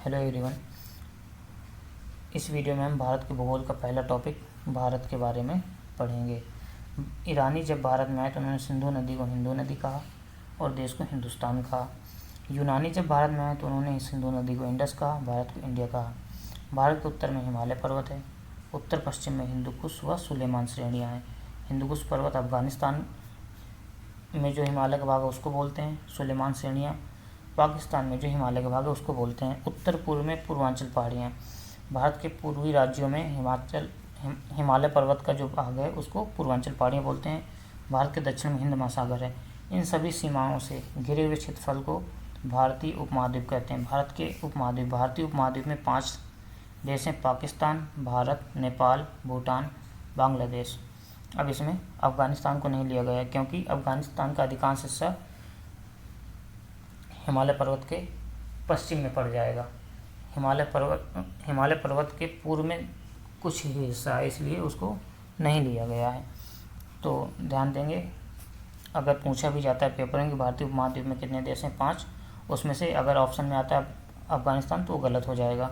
Hello everyone. इस video में हम भारत के भूगोल का पहला टॉपिक भारत के बारे में पढ़ेंगे। ईरानी जब भारत में आए तो उन्होंने सिंधु नदी को हिंदू नदी कहा और देश को हिंदुस्तान कहा। यूनानी जब भारत में आए तो उन्होंने सिंधु नदी को इंडस कहा, भारत को इंडिया कहा। भारत के उत्तर में हिमालय पर्वत है, उत्तर पश्चिम में हिंदू कुश व सुलेमान श्रेणियाँ हैं। हिंदू कुश पर्वत अफगानिस्तान में जो हिमालय का भाग है उसको बोलते हैं। सुलेमान श्रेणियाँ पाकिस्तान में जो हिमालय का भाग है उसको बोलते हैं। उत्तर पूर्व में पूर्वांचल पहाड़ियाँ। भारत के पूर्वी राज्यों में हिमालय पर्वत का जो भाग है उसको पूर्वांचल पहाड़ियाँ बोलते हैं। भारत के दक्षिण में हिंद महासागर है। इन सभी सीमाओं से घिरे हुए क्षेत्रफल को भारतीय उपमहाद्वीप कहते हैं। भारतीय उपमहाद्वीप में 5 देश हैं: पाकिस्तान, भारत, नेपाल, भूटान, बांग्लादेश। अब इसमें अफगानिस्तान को नहीं लिया गया क्योंकि अफगानिस्तान का अधिकांश हिस्सा हिमालय पर्वत के पश्चिम में पड़ जाएगा। हिमालय पर्वत के पूर्व में कुछ ही हिस्सा है, इसलिए उसको नहीं लिया गया है। तो ध्यान देंगे, अगर पूछा भी जाता है पेपर में कि भारतीय उपमहाद्वीप में कितने देश हैं, 5, उसमें से अगर ऑप्शन में आता है अफगानिस्तान तो वो गलत हो जाएगा।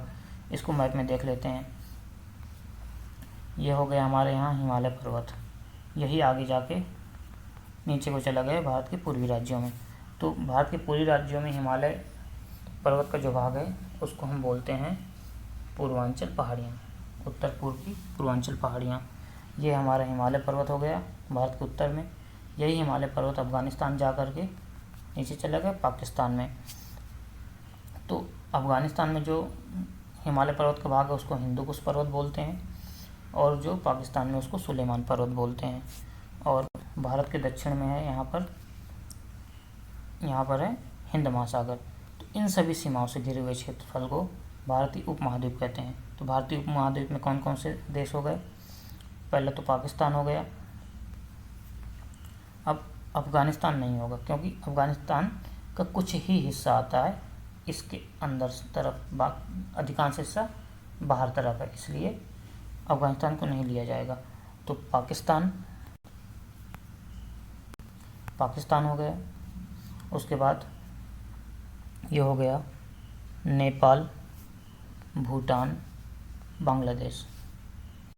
इसको मैप में देख लेते हैं। ये हो गया हमारे यहाँ हिमालय पर्वत, यही आगे जाके नीचे को चला गया भारत के पूर्वी राज्यों में। तो भारत के पूर्वी राज्यों में हिमालय पर्वत का जो भाग है उसको हम बोलते हैं पूर्वांचल पहाड़ियाँ, उत्तर पूर्व की पूर्वांचल पहाड़ियाँ। ये हमारा हिमालय पर्वत हो गया भारत के उत्तर में। यही हिमालय पर्वत अफगानिस्तान जा कर के नीचे चला गया पाकिस्तान में। तो अफगानिस्तान में जो हिमालय पर्वत का भाग है उसको हिंदू कुश पर्वत बोलते हैं और जो पाकिस्तान में उसको सुलेमान पर्वत बोलते हैं। और भारत के दक्षिण में है यहाँ पर है हिंद महासागर। तो इन सभी सीमाओं से घिरे हुए क्षेत्रफल को भारतीय उपमहाद्वीप कहते हैं। तो भारतीय उपमहाद्वीप में कौन कौन से देश हो गए? पहले तो पाकिस्तान हो गया। अब अफगानिस्तान नहीं होगा क्योंकि अफगानिस्तान का कुछ ही हिस्सा आता है इसके अंदर तरफ, अधिकांश हिस्सा बाहर तरफ है, इसलिए अफगानिस्तान को नहीं लिया जाएगा। तो पाकिस्तान हो गया। उसके बाद ये हो गया नेपाल, भूटान, बांग्लादेश।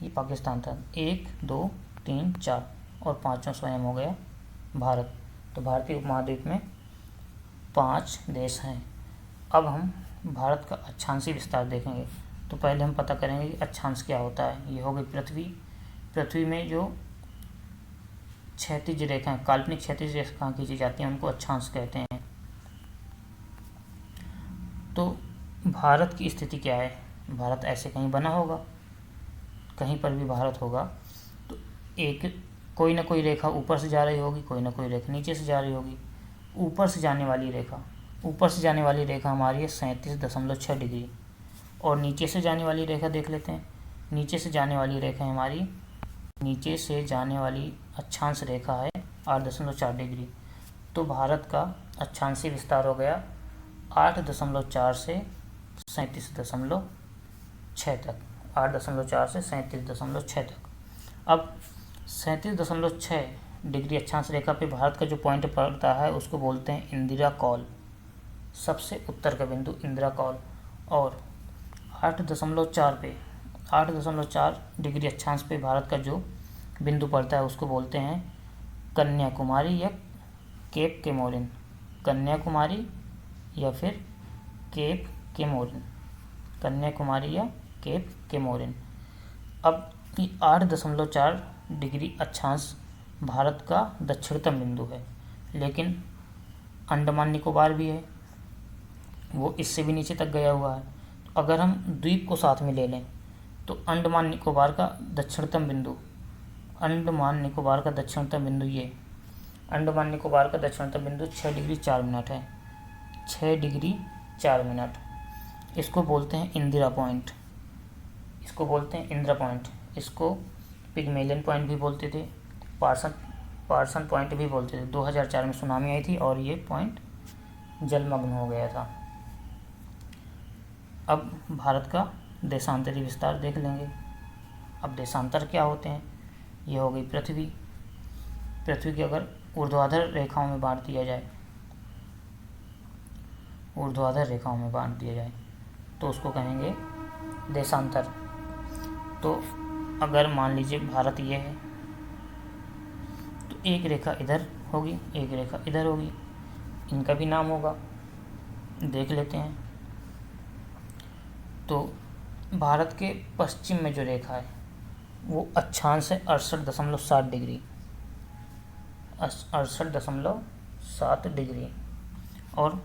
ये पाकिस्तान था। 1, 2, 3, 4 और 5वां स्वयं हो गया भारत। तो भारतीय उपमहाद्वीप में 5 देश हैं। अब हम भारत का अक्षांशीय विस्तार देखेंगे। तो पहले हम पता करेंगे कि अक्षांश क्या होता है। ये हो गई पृथ्वी में जो क्षैतिज रेखाएं, काल्पनिक क्षैतिज रेखाएं खींची जाती हैं उनको अक्षांश कहते हैं। तो भारत की स्थिति क्या है? भारत ऐसे कहीं बना होगा, कहीं पर भी भारत होगा तो कोई ना कोई रेखा ऊपर से जा रही होगी, कोई ना कोई रेखा नीचे से जा रही होगी। ऊपर से जाने वाली रेखा हमारी है 37.6 डिग्री। और नीचे से जाने वाली रेखा देख लेते हैं। नीचे से जाने वाली रेखा हमारी, नीचे से जाने वाली अक्षांश रेखा है 8.4 डिग्री। तो भारत का अक्षांशीय विस्तार हो गया 8.4 से 37.6 तक, 8.4 से 37.6 तक। अब 37.6 डिग्री अक्षांश रेखा पे भारत का जो पॉइंट पड़ता है उसको बोलते हैं इंदिरा कॉल, सबसे उत्तर का बिंदु इंदिरा कॉल। और 8.4 डिग्री अक्षांश पे भारत का जो बिंदु पड़ता है उसको बोलते हैं कन्याकुमारी या केप केमोरिन। कन्याकुमारी या फिर केप केमोरिन, कन्याकुमारी या केप केमोरिन। अब 8.4 डिग्री अक्षांश भारत का दक्षिणतम बिंदु है, लेकिन अंडमान निकोबार भी है, वो इससे भी नीचे तक गया हुआ है। तो अगर हम द्वीप को साथ में ले लें तो अंडमान निकोबार का दक्षिणतम बिंदु ये अंडमान निकोबार का दक्षिणतम बिंदु 6 डिग्री 4 मिनट है, 6 डिग्री 4 मिनट। इसको बोलते हैं इंदिरा पॉइंट, इसको बोलते हैं इंदिरा पॉइंट। इसको पिग्मेलियन पॉइंट भी बोलते थे, पार्सन पॉइंट भी बोलते थे। 2004 में सुनामी आई थी और ये पॉइंट जलमग्न हो गया था। अब भारत का देशांतरी विस्तार देख लेंगे। अब देशांतर क्या होते हैं? ये हो गई पृथ्वी की अगर ऊर्ध्वाधर रेखाओं में बांट दिया जाए तो उसको कहेंगे देशांतर। तो अगर मान लीजिए भारत ये है तो एक रेखा इधर होगी, एक रेखा इधर होगी, इनका भी नाम होगा, देख लेते हैं। तो भारत के पश्चिम में जो रेखा है वो अक्षांश है 68.7 डिग्री, 68.7 डिग्री। और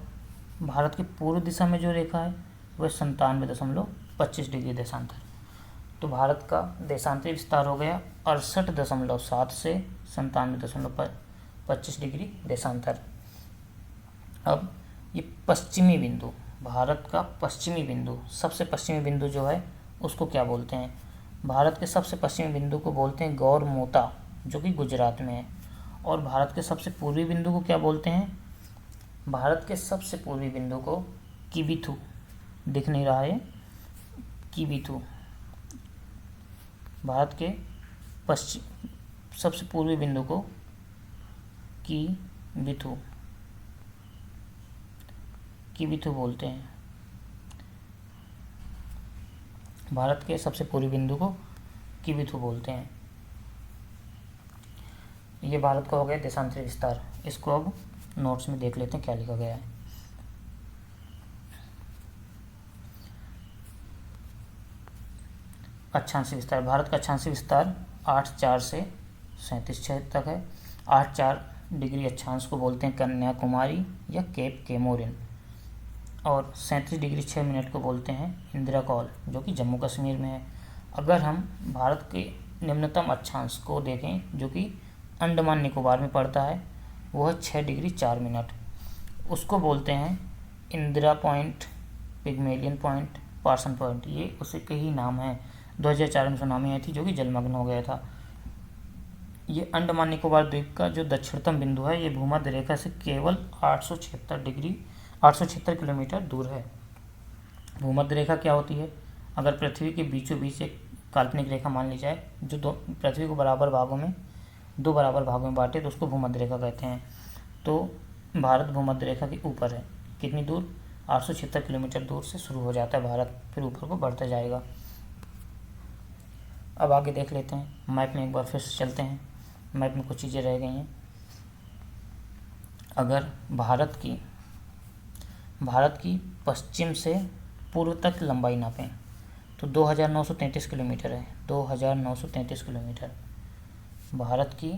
भारत की पूर्व दिशा में जो रेखा है वह 97.25 डिग्री देशांतर। तो भारत का देशांतरी विस्तार हो गया 68.7 से 97.25 डिग्री देशांतर। अब ये पश्चिमी बिंदु, भारत का पश्चिमी बिंदु, सबसे पश्चिमी बिंदु जो है उसको क्या बोलते हैं? भारत के सबसे पश्चिमी बिंदु को बोलते हैं गौर मोता, जो कि गुजरात में है। और भारत के सबसे पूर्वी बिंदु को क्या बोलते हैं? भारत के सबसे पूर्वी बिंदु को किबिथु, दिख नहीं रहा है, किबिथु। भारत के पश्चिम सबसे पूर्वी बिंदु को किबिथु बोलते हैं। भारत के सबसे पूर्वी बिंदु को किबिथु बोलते हैं। ये भारत का हो गया देशांतरी विस्तार। इसको अब नोट्स में देख लेते हैं क्या लिखा गया है। अक्षांशीय विस्तार, भारत का अक्षांशीय विस्तार 8.4 से 37.6 तक है। 8.4 डिग्री अक्षांश को बोलते हैं कन्याकुमारी या केप केमोरिन, और 37 डिग्री 6 मिनट को बोलते हैं इंदिरा कौल, जो कि जम्मू कश्मीर में है। अगर हम भारत के निम्नतम अक्षांश को देखें जो कि अंडमान निकोबार में पड़ता है, वो है 6 डिग्री 4 मिनट। उसको बोलते हैं Indira Point, Pygmalion Point, Parson Point. ये उसी के ही नाम है। 2004 में सुनामी आई थी जो कि जलमग्न हो गया था। ये अंडमान निकोबार द्वीप का जो दक्षिणतम बिंदु है ये भूमध्य रेखा से केवल 876 किलोमीटर दूर है। भूमध्य रेखा क्या होती है? अगर पृथ्वी के बीचों बीच एक काल्पनिक रेखा मान ली जाए जो पृथ्वी को दो बराबर भागों में बांटे तो उसको भूमध्य रेखा कहते हैं। तो भारत भूमध्य रेखा के ऊपर है। कितनी दूर? 876 किलोमीटर दूर से शुरू हो जाता है भारत, फिर ऊपर को बढ़ता जाएगा। अब आगे देख लेते हैं। मैप में एक बार फिर से चलते हैं। मैप में कुछ चीज़ें रह गई हैं। अगर भारत की पश्चिम से पूर्व तक लंबाई नापें तो 2933 किलोमीटर है। 2933 किलोमीटर। भारत की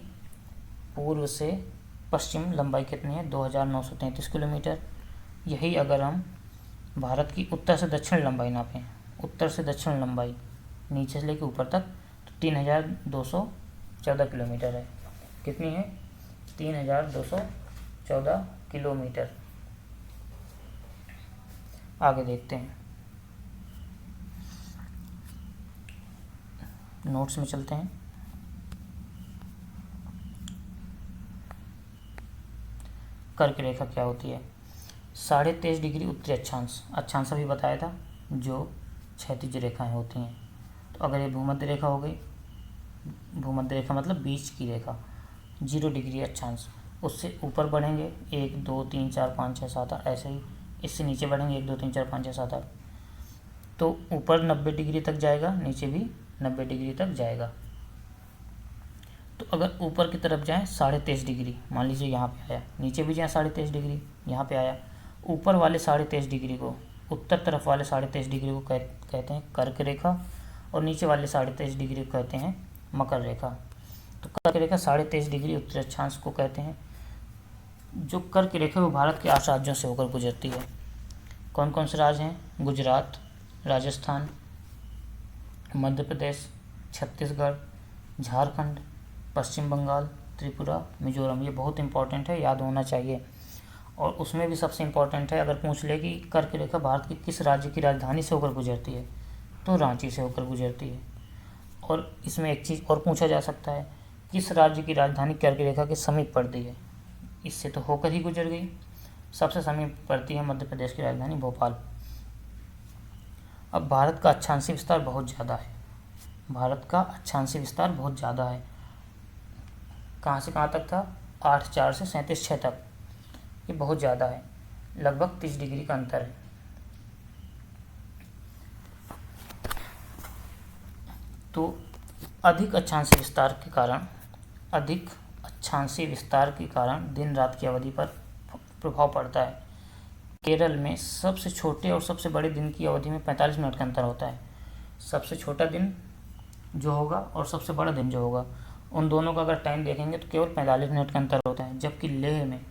पूर्व से पश्चिम लंबाई कितनी है? 2933 किलोमीटर। यही अगर हम भारत की उत्तर से दक्षिण लंबाई नापें, उत्तर से दक्षिण लंबाई नीचे से लेकर ऊपर तक, तो 3214 किलोमीटर है। कितनी है? 3214 किलोमीटर। आगे देखते हैं, नोट्स में चलते हैं। कर्क रेखा क्या होती है? 23.5 डिग्री उत्तरी अक्षांश भी बताया था, जो क्षैतिज रेखाएं होती हैं। तो अगर ये भूमध्य रेखा हो गई, भूमध्य रेखा मतलब बीच की रेखा, 0 डिग्री अक्षांश, उससे ऊपर बढ़ेंगे 1 2 3 4 5 6 7 8, ऐसे ही इससे नीचे बढ़ेंगे 1 2 3 4 5 6 7 8, तो ऊपर 90 डिग्री तक जाएगा, नीचे भी 90 डिग्री तक जाएगा। तो अगर ऊपर की तरफ जाएं 23.5 डिग्री, मान लीजिए यहाँ पे आया, नीचे भी जाएं 23.5 डिग्री, यहाँ पे आया, ऊपर वाले 23.5 डिग्री को, उत्तर तरफ वाले 23.5 डिग्री को कहते हैं कर्क रेखा, और नीचे वाले 23.5 डिग्री को कहते हैं मकर रेखा। तो कर्क रेखा 23.5 डिग्री उत्तरी अक्षांश को कहते हैं। जो कर्क रेखा वो भारत के 8 राज्यों से होकर गुजरती है। कौन कौन से राज्य हैं? गुजरात, राजस्थान, मध्य प्रदेश, छत्तीसगढ़, झारखंड, पश्चिम बंगाल, त्रिपुरा, मिजोरम। ये बहुत इंपॉर्टेंट है, याद होना चाहिए। और उसमें भी सबसे इम्पॉर्टेंट है, अगर पूछ ले कि कर्क रेखा भारत के किस राज्य की राजधानी से होकर गुजरती है, तो रांची से होकर गुजरती है। और इसमें एक चीज़ और पूछा जा सकता है, किस राज्य की राजधानी कर्क रेखा के समीप पड़ती है? इससे तो होकर ही गुजर गई। सबसे समीप पड़ती है मध्य प्रदेश की राजधानी भोपाल। अब भारत का अक्षांशीय विस्तार बहुत ज़्यादा है। भारत का अक्षांशीय विस्तार बहुत ज़्यादा है। कहाँ से कहाँ तक था? 8.4 से 37.6 तक। ये बहुत ज़्यादा है, लगभग 30 डिग्री का अंतर है। तो अधिक अक्षांशीय विस्तार के कारण दिन रात की अवधि पर प्रभाव पड़ता है। केरल में सबसे छोटे और सबसे बड़े दिन की अवधि में 45 मिनट का अंतर होता है। सबसे छोटा दिन जो होगा और सबसे बड़ा दिन जो होगा, उन दोनों का अगर टाइम देखेंगे तो केवल 45 मिनट का अंतर होता है। जबकि लेह में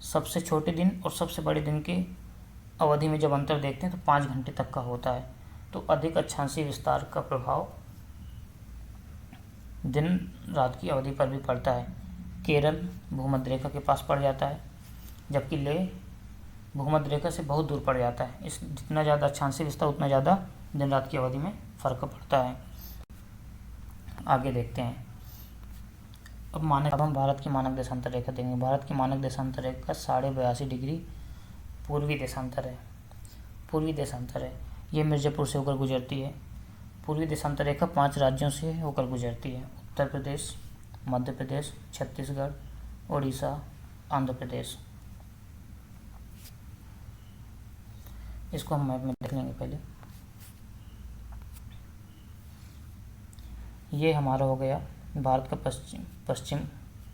सबसे छोटे दिन और सबसे बड़े दिन की अवधि में जब अंतर देखते हैं तो 5 घंटे तक का होता है। तो अधिक अक्षांशीय विस्तार का प्रभाव दिन रात की अवधि पर भी पड़ता है। केरल भूमध्य रेखा के पास पड़ जाता है, जबकि लेह भूमध्य रेखा से बहुत दूर पड़ जाता है। इस जितना ज़्यादा अक्षांशीय विस्तार उतना ज़्यादा दिन रात की अवधि में फ़र्क पड़ता है। आगे देखते हैं। अब हम भारत की मानक देशांतर रेखा देखेंगे। भारत की मानक देशांतर रेखा 82.5 डिग्री पूर्वी देशांतर है। ये मिर्ज़ापुर से होकर गुजरती है। पूर्वी देशांतर रेखा 5 राज्यों से होकर गुजरती है: उत्तर प्रदेश, मध्य प्रदेश, छत्तीसगढ़, उड़ीसा, आंध्र प्रदेश। इसको हम मैप में देख लेंगे पहले। ये हमारा हो गया भारत का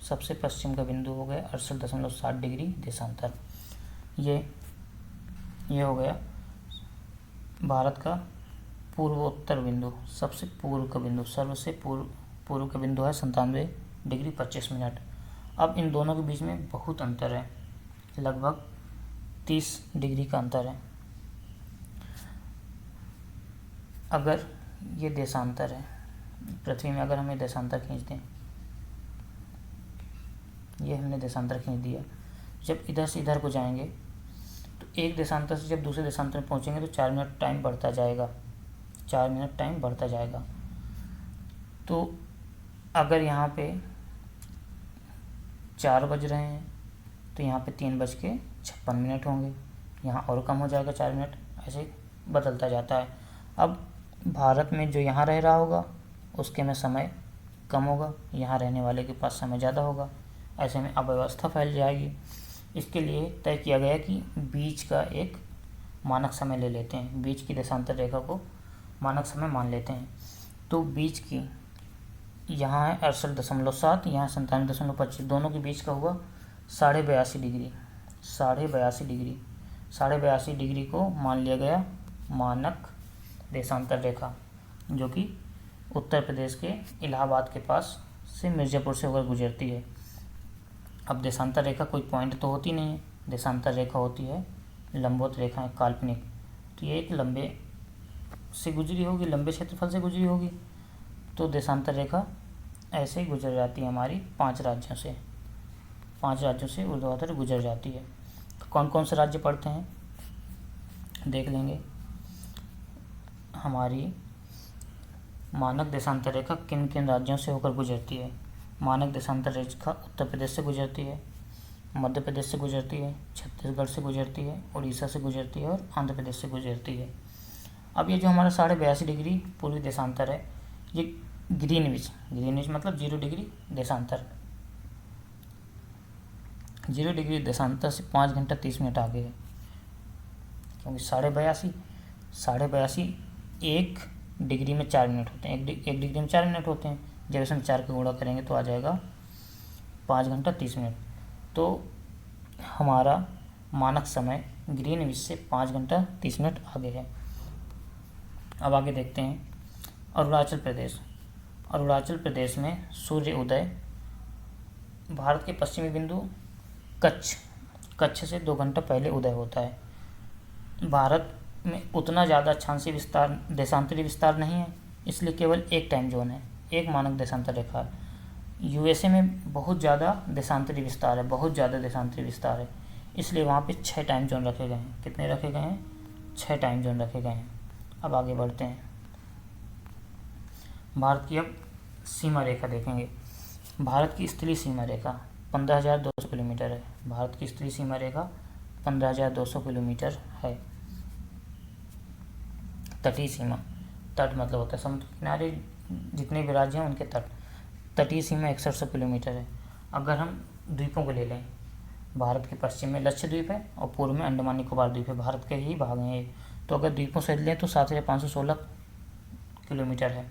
सबसे पश्चिम का बिंदु हो गया 68.7 डिग्री देशांतर। ये हो गया भारत का पूर्वोत्तर बिंदु, सबसे पूर्व का बिंदु, सर्वसे पूर्व का बिंदु है 97 डिग्री 25 मिनट। अब इन दोनों के बीच में बहुत अंतर है, लगभग 30 डिग्री का अंतर है। अगर ये देशांतर है पृथ्वी में, अगर हमें देशांतर खींच दें, ये हमने देशांतर खींच दिया। जब इधर से इधर को जाएंगे तो एक देशांतर से जब दूसरे देशांतर में पहुंचेंगे तो 4 मिनट टाइम बढ़ता जाएगा। तो अगर यहाँ पे 4 बज रहे हैं तो यहाँ पे 3:56 होंगे, यहाँ और कम हो जाएगा 4 मिनट, ऐसे बदलता जाता है। अब भारत में जो यहाँ रह रहा होगा उसके में समय कम होगा, यहाँ रहने वाले के पास समय ज़्यादा होगा, ऐसे में अव्यवस्था फैल जाएगी। इसके लिए तय किया गया कि बीच का एक मानक समय ले लेते हैं, बीच की देशांतर रेखा को मानक समय मान लेते हैं। तो बीच की यहाँ है 68.7, यहाँ 97.25, दोनों के बीच का हुआ 82.5 डिग्री। 82.5 डिग्री को मान लिया गया मानक देशांतर रेखा, जो कि उत्तर प्रदेश के इलाहाबाद के पास से मिर्ज़ापुर से होकर गुजरती है। अब देशांतर रेखा कोई पॉइंट तो होती नहीं है, देशांतर रेखा होती है लंबवत रेखाएं, काल्पनिक। तो ये एक लंबे क्षेत्रफल से गुजरी होगी। तो देशांतर रेखा ऐसे ही गुजर जाती है हमारी 5 राज्यों से ऊर्ध्वाधर गुजर जाती है। तो कौन कौन से राज्य पड़ते हैं देख लेंगे। हमारी मानक देशांतर रेखा किन किन राज्यों से होकर गुजरती है। मानक देशांतर रेखा उत्तर प्रदेश से गुजरती है, मध्य प्रदेश से गुजरती है, छत्तीसगढ़ से गुजरती है, उड़ीसा से गुजरती है और आंध्र प्रदेश से गुजरती है। अब ये जो हमारा 82.5 डिग्री पूर्वी देशांतर है, ये ग्रीनविच मतलब 0 डिग्री देशांतर, 0 डिग्री देशांतर से 5 घंटा 30 मिनट आगे है, क्योंकि 82.5 1 डिग्री में 4 मिनट होते हैं, एक डिग्री में 4 मिनट होते हैं। जब इसमें 4 का गुणा करेंगे तो आ जाएगा 5 घंटा 30 मिनट। तो हमारा मानक समय ग्रीनविच से 5 घंटा 30 मिनट आगे है। अब आगे देखते हैं अरुणाचल प्रदेश में सूर्य उदय भारत के पश्चिमी बिंदु कच्छ से 2 घंटा पहले उदय होता है। भारत में उतना ज़्यादा अक्षांशीय देशांतरी विस्तार नहीं है, इसलिए केवल एक टाइम जोन है, एक मानक देशांतर रेखा है। यूएसए में बहुत ज़्यादा देशांतरी विस्तार है, इसलिए वहाँ पे 6 टाइम जोन रखे गए हैं। कितने रखे गए हैं? 6 टाइम जोन रखे गए हैं। अब आगे बढ़ते हैं। भारत की अब सीमा रेखा देखेंगे। भारत की स्थलीय सीमा रेखा 15,200 किलोमीटर है। भारत की स्थलीय सीमा रेखा 15,200 किलोमीटर है। तटीय सीमा, तट मतलब होता है समुद्र किनारे जितने भी राज्य हैं उनके तट। तटीय सीमा 6100 किलोमीटर है। अगर हम द्वीपों को ले लें, भारत के पश्चिम में लक्षद्वीप है और पूर्व में अंडमान निकोबार द्वीप है, भारत के ही भाग हैं ये। तो अगर द्वीपों से लें तो 7,516 किलोमीटर है।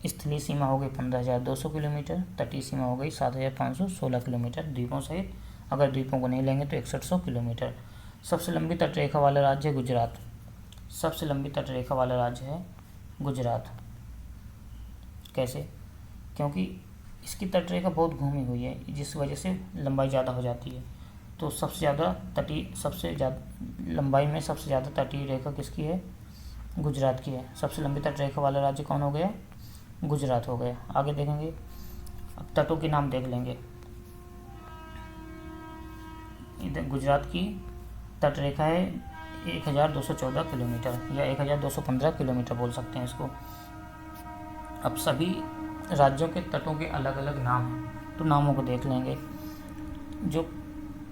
स्थलीय सीमा हो गई 15,200 किलोमीटर, तटीय सीमा हो गई 7,516 किलोमीटर द्वीपों सहित। अगर द्वीपों को नहीं लेंगे तो 6100 किलोमीटर। सबसे लंबी तटरेखा वाला राज्य है गुजरात। सबसे लंबी तटरेखा वाला राज्य है गुजरात। कैसे? क्योंकि इसकी तटरेखा बहुत घूमी हुई है, जिस वजह से लंबाई ज़्यादा हो जाती है। तो सबसे ज़्यादा लंबाई में सबसे ज़्यादा तटीय रेखा किसकी है? गुजरात की है। सबसे लंबी तटरेखा वाला राज्य कौन हो गया? गुजरात हो गया। आगे देखेंगे, अब तटों के नाम देख लेंगे। इधर गुजरात की तटरेखा है 1214 किलोमीटर या 1215 किलोमीटर बोल सकते हैं इसको। अब सभी राज्यों के तटों के अलग अलग नाम हैं, तो नामों को देख लेंगे। जो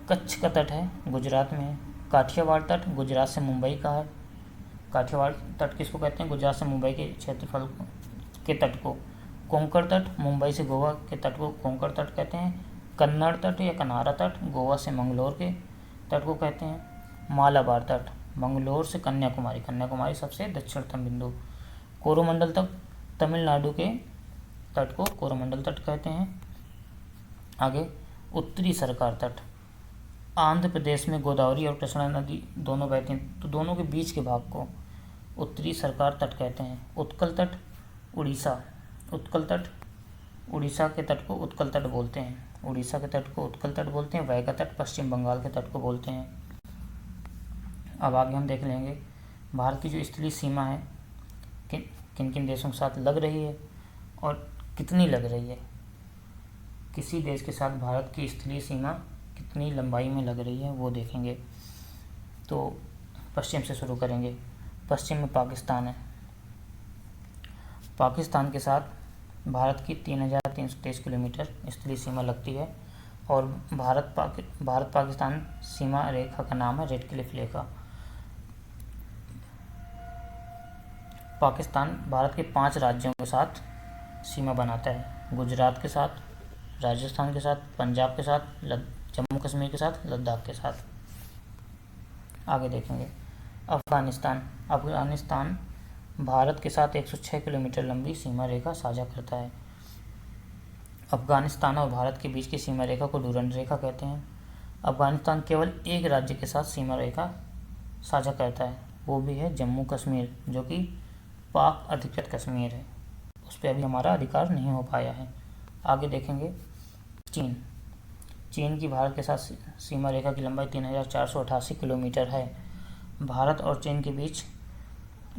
कच्छ का तट है गुजरात में है। काठियावाड़ तट गुजरात से मुंबई का है। काठियावाड़ तट किसको कहते हैं? गुजरात से मुंबई के क्षेत्रफल के तट को। कोंकण तट मुंबई से गोवा के तट को कोंकण तट कहते हैं। कन्नड़ तट या कनारा तट गोवा से मंगलोर के तट को कहते हैं। मालाबार तट मंगलोर से कन्याकुमारी, कन्याकुमारी सबसे दक्षिणतम बिंदु। कोरोमंडल तक तमिलनाडु के तट को कोरोमंडल तट कहते हैं। आगे उत्तरी सरकार तट आंध्र प्रदेश में गोदावरी और कृष्णा नदी दोनों बहती हैं, तो दोनों के बीच के भाग को उत्तरी सरकार तट कहते हैं। उत्कल तट उड़ीसा, उत्कल तट उड़ीसा के तट को उत्कल तट बोलते हैं। उड़ीसा के तट को उत्कल तट बोलते हैं। वैगा तट पश्चिम बंगाल के तट को बोलते हैं। अब आगे हम देख लेंगे भारत की जो स्थलीय सीमा है किन किन देशों के साथ लग रही है और कितनी लग रही है। किसी देश के साथ भारत की स्थलीय सीमा कितनी लंबाई में लग रही है वो देखेंगे। तो पश्चिम से शुरू करेंगे। पश्चिम में पाकिस्तान है। पाकिस्तान के साथ भारत की 3,323 किलोमीटर स्थलीय सीमा लगती है और भारत पाकिस्तान सीमा रेखा का नाम है रेड क्लिफ रेखा। पाकिस्तान भारत के 5 राज्यों के साथ सीमा बनाता है। गुजरात के साथ, राजस्थान के साथ, पंजाब के साथ, जम्मू कश्मीर के साथ, लद्दाख के साथ। आगे देखेंगे अफ़गानिस्तान भारत के साथ 106 किलोमीटर लंबी सीमा रेखा साझा करता है। अफ़गानिस्तान और भारत के बीच की सीमा रेखा को डूरंड रेखा कहते हैं। अफ़गानिस्तान केवल एक राज्य के साथ सीमा रेखा साझा करता है, वो भी है जम्मू कश्मीर, जो कि पाक अधिकृत कश्मीर है। उस पर अभी हमारा अधिकार नहीं हो पाया है। आगे देखेंगे चीन की भारत के साथ सीमा रेखा की लंबाई 3,488 किलोमीटर है। भारत और चीन के बीच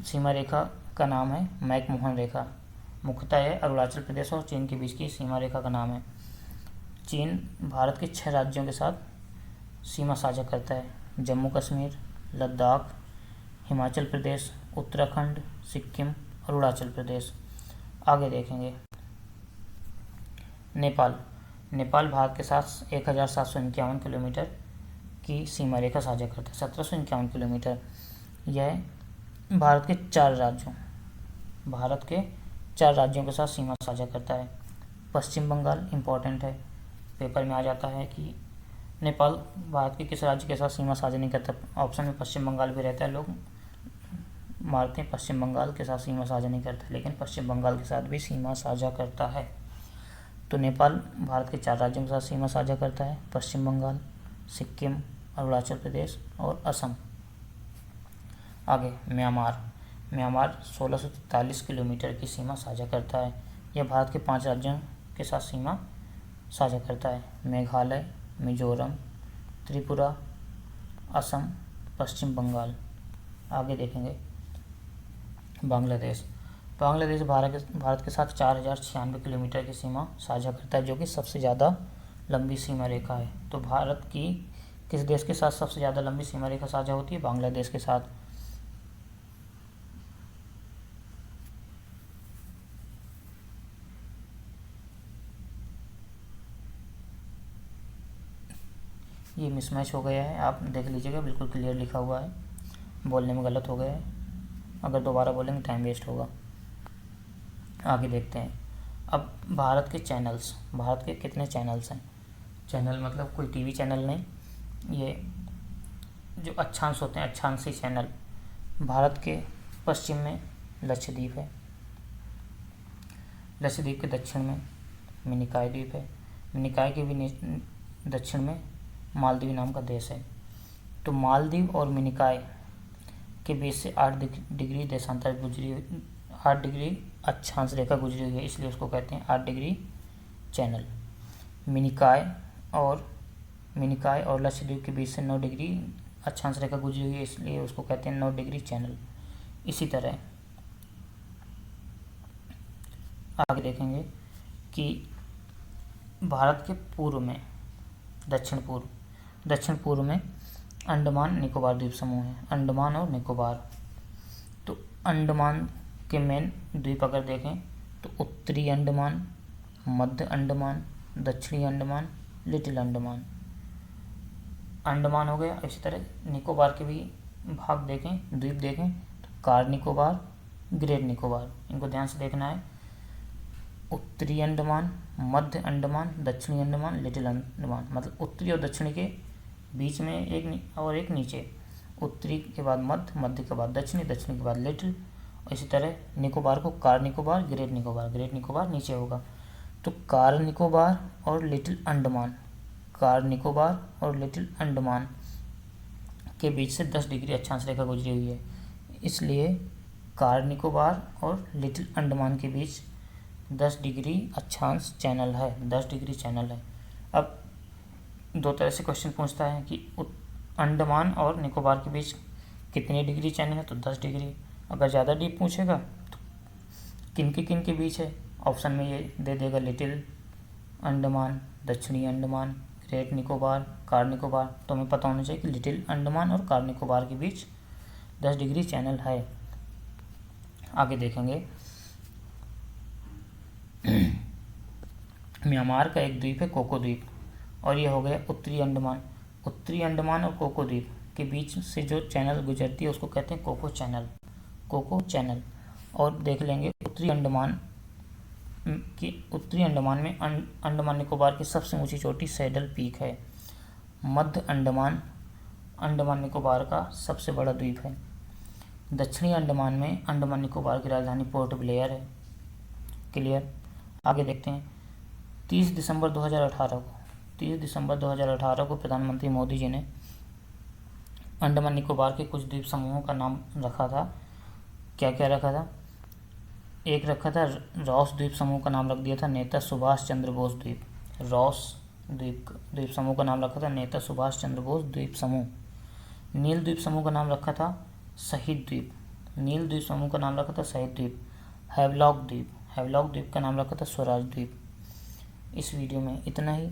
सीमा रेखा का नाम है मैकमोहन रेखा। मुख्यतः यह अरुणाचल प्रदेश और चीन के बीच की सीमा रेखा का नाम है। चीन भारत के 6 राज्यों के साथ सीमा साझा करता है, जम्मू कश्मीर, लद्दाख, हिमाचल प्रदेश, उत्तराखंड, सिक्किम, अरुणाचल प्रदेश। आगे देखेंगे नेपाल भारत के साथ 1,751 किलोमीटर की सीमा रेखा साझा करता है। 1,751 किलोमीटर। यह भारत के 4 राज्यों के साथ सीमा साझा करता है। पश्चिम बंगाल इम्पोर्टेंट है, पेपर में आ जाता है कि नेपाल भारत के किस राज्य के साथ सीमा साझा नहीं करता। ऑप्शन में पश्चिम बंगाल भी रहता है, लोग मारते हैं पश्चिम बंगाल के साथ सीमा साझा नहीं करता, लेकिन पश्चिम बंगाल के साथ भी सीमा साझा करता है। तो नेपाल भारत के 4 राज्यों के साथ सीमा साझा करता है, पश्चिम बंगाल, सिक्किम, अरुणाचल प्रदेश और असम। आगे म्यांमार 1643 किलोमीटर की सीमा साझा करता है। यह भारत के 5 राज्यों के साथ सीमा साझा करता है, मेघालय, मिजोरम, त्रिपुरा, असम, पश्चिम बंगाल। आगे देखेंगे बांग्लादेश भारत के साथ 4,096 किलोमीटर की सीमा साझा करता है, जो कि सबसे ज़्यादा लंबी सीमा रेखा है। तो भारत की किस देश के साथ सबसे ज़्यादा लंबी सीमा रेखा साझा होती है? बांग्लादेश के साथ। ये मिसमैच हो गया है, आप देख लीजिएगा, बिल्कुल क्लियर लिखा हुआ है, बोलने में गलत हो गया है। अगर दोबारा बोलेंगे टाइम वेस्ट होगा। आगे देखते हैं। अब भारत के कितने चैनल्स हैं? चैनल मतलब कोई टीवी चैनल नहीं, ये जो अक्षांश होते हैं, अक्षांशीय चैनल। भारत के पश्चिम में लक्षद्वीप है, लक्षद्वीप के दक्षिण में मिनिकॉय द्वीप है। मिनिकॉय के भी दक्षिण में मालदीव नाम का देश है। तो मालदीव और मिनिकॉय के बीच से 8 डिग्री देशांतर गुजरी, 8 डिग्री अक्षांश रेखा गुजरी हुई है, इसलिए उसको कहते हैं 8 डिग्री चैनल। मिनिकॉय और लक्षद्वीप के बीच से 9 डिग्री अक्षांश रेखा गुजरी हुई है, इसलिए उसको कहते हैं 9 डिग्री चैनल। इसी तरह आगे देखेंगे कि भारत के पूर्व में दक्षिण पूर्व में अंडमान निकोबार द्वीप समूह है। अंडमान और निकोबार, तो अंडमान के मेन द्वीप अगर देखें तो उत्तरी अंडमान, मध्य अंडमान, दक्षिणी अंडमान, लिटिल अंडमान। अंडमान हो गया। इसी तरह निकोबार के भी भाग देखें, द्वीप देखें तो कार निकोबार, ग्रेट निकोबार, इनको ध्यान से देखना है। उत्तरी अंडमान, मध्य अंडमान, दक्षिणी अंडमान, लिटिल अंडमान, मतलब उत्तरी और दक्षिणी के बीच में एक और एक नीचे। उत्तरी के बाद मध्य, मध्य के बाद दक्षिणी, दक्षिणी के बाद लिटिल। इसी तरह निकोबार को car Nicobar, great Nicobar, great Nicobar नीचे होगा। तो कार निकोबार और लिटिल अंडमान, कार निकोबार और लिटिल अंडमान के बीच से 10 डिग्री अक्षांश रेखा गुजरी हुई है, इसलिए कार निकोबार और लिटिल अंडमान के बीच 10 डिग्री अक्षांश चैनल है, 10 डिग्री चैनल है। अब दो तरह से क्वेश्चन पूछता है कि अंडमान और निकोबार के बीच कितने डिग्री चैनल है, तो 10 डिग्री। अगर ज़्यादा डीप पूछेगा तो किन के बीच है, ऑप्शन में ये दे देगा लिटिल अंडमान, दक्षिणी अंडमान, ग्रेट निकोबार, कार निकोबार। तो हमें पता होना चाहिए कि लिटिल अंडमान और कार निकोबार के बीच 10 डिग्री चैनल है। आगे देखेंगे म्यांमार का एक द्वीप है कोको द्वीप, और यह हो गया उत्तरी अंडमान। उत्तरी अंडमान और कोको द्वीप के बीच से जो चैनल गुजरती है उसको कहते हैं कोको चैनल। और देख लेंगे उत्तरी अंडमान में अंडमान निकोबार की सबसे ऊंची चोटी सैडल पीक है। मध्य अंडमान निकोबार का सबसे बड़ा द्वीप है। दक्षिणी अंडमान में अंडमान निकोबार की राजधानी पोर्ट ब्लेयर है। क्लियर। आगे देखते हैं 30 दिसंबर 2018 को प्रधानमंत्री मोदी जी ने अंडमान निकोबार के कुछ द्वीप समूहों का नाम रखा था। क्या क्या रखा था? एक रखा था रॉस द्वीप समूह का नाम रख दिया था नेता सुभाष चंद्र बोस द्वीप। रॉस द्वीप समूह का नाम रखा था नेता सुभाष चंद्र बोस द्वीप समूह। नील द्वीप समूह का नाम रखा था शहीद द्वीप। नील द्वीप समूह का नाम रखा था शहीद द्वीप। हैवलॉक द्वीप का नाम रखा था स्वराज द्वीप। इस वीडियो में इतना ही।